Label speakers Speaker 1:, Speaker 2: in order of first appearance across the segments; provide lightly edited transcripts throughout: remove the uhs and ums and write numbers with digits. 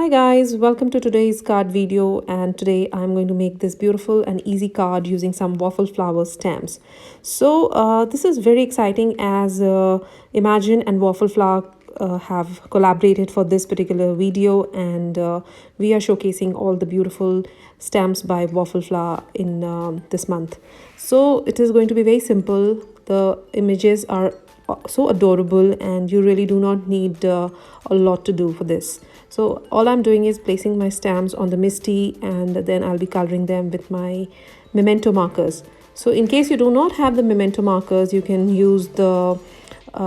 Speaker 1: Hi guys, welcome to today's card video, and today I'm going to make this beautiful and easy card using some waffle flower stamps. So this is very exciting as Imagine and Waffle Flower have collaborated for this particular video, and we are showcasing all the beautiful stamps by Waffle Flower in this month. So it is going to be very simple. The images are so adorable and you really do not need a lot to do for this. So all I'm doing is placing my stamps on the Misti, and then I'll be coloring them with my Memento markers. So in case you do not have the Memento markers, you can use the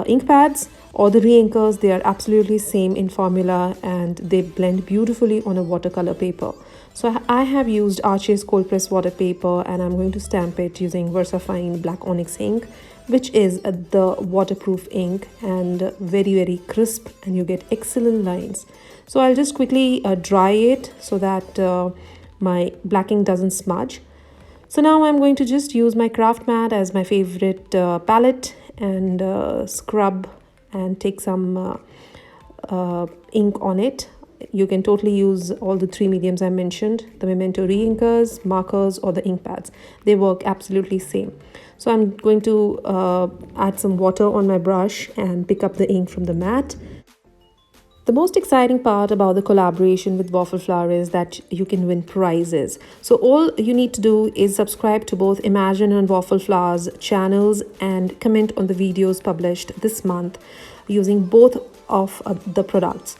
Speaker 1: ink pads or the re-inkers. They are absolutely same in formula and they blend beautifully on a watercolor paper. So I have used Archie's cold press water paper, and I'm going to stamp it using VersaFine Black Onyx ink, which is the waterproof ink and very crisp, and you get excellent lines. So I'll just quickly dry it so that my black ink doesn't smudge. So now I'm going to just use my craft mat as my favorite palette and scrub and take some ink on it. You can totally use all the three mediums I mentioned, the Memento re-inkers, markers, or the ink pads. They work absolutely same. So I'm going to add some water on my brush and pick up the ink from the mat. The most exciting part about the collaboration with Waffle Flower is that you can win prizes. So all you need to do is subscribe to both Imagine and Waffle Flower's channels and comment on the videos published this month using both of the products.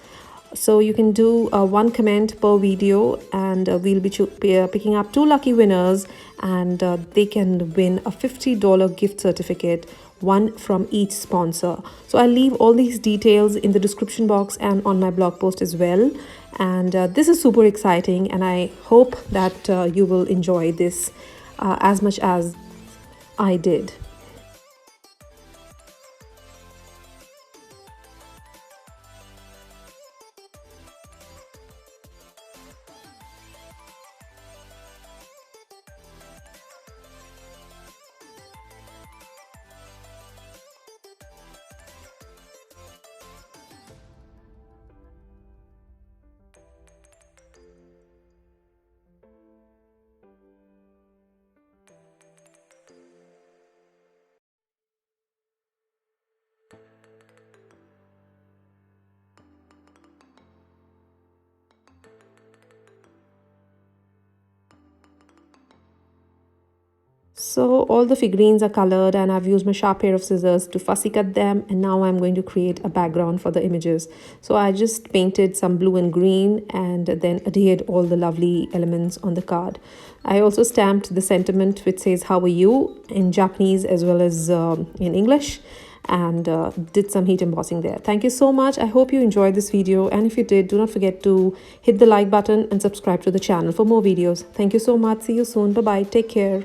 Speaker 1: So you can do one comment per video, and we'll be picking up two lucky winners, and they can win a $50 gift certificate, one from each sponsor. So I'll leave all these details in the description box and on my blog post as well. And this is super exciting, and I hope that you will enjoy this as much as I did. So all the figurines are colored, and I've used my sharp pair of scissors to fussy cut them, and now I'm going to create a background for the images. So I just painted some blue and green and then adhered all the lovely elements on the card. I also stamped the sentiment which says "How are you?" in Japanese as well as in English, and did some heat embossing there. Thank you so much. I hope you enjoyed this video, and if you did, do not forget to hit the like button and subscribe to the channel for more videos. Thank you so much. See you soon. Bye bye. Take care.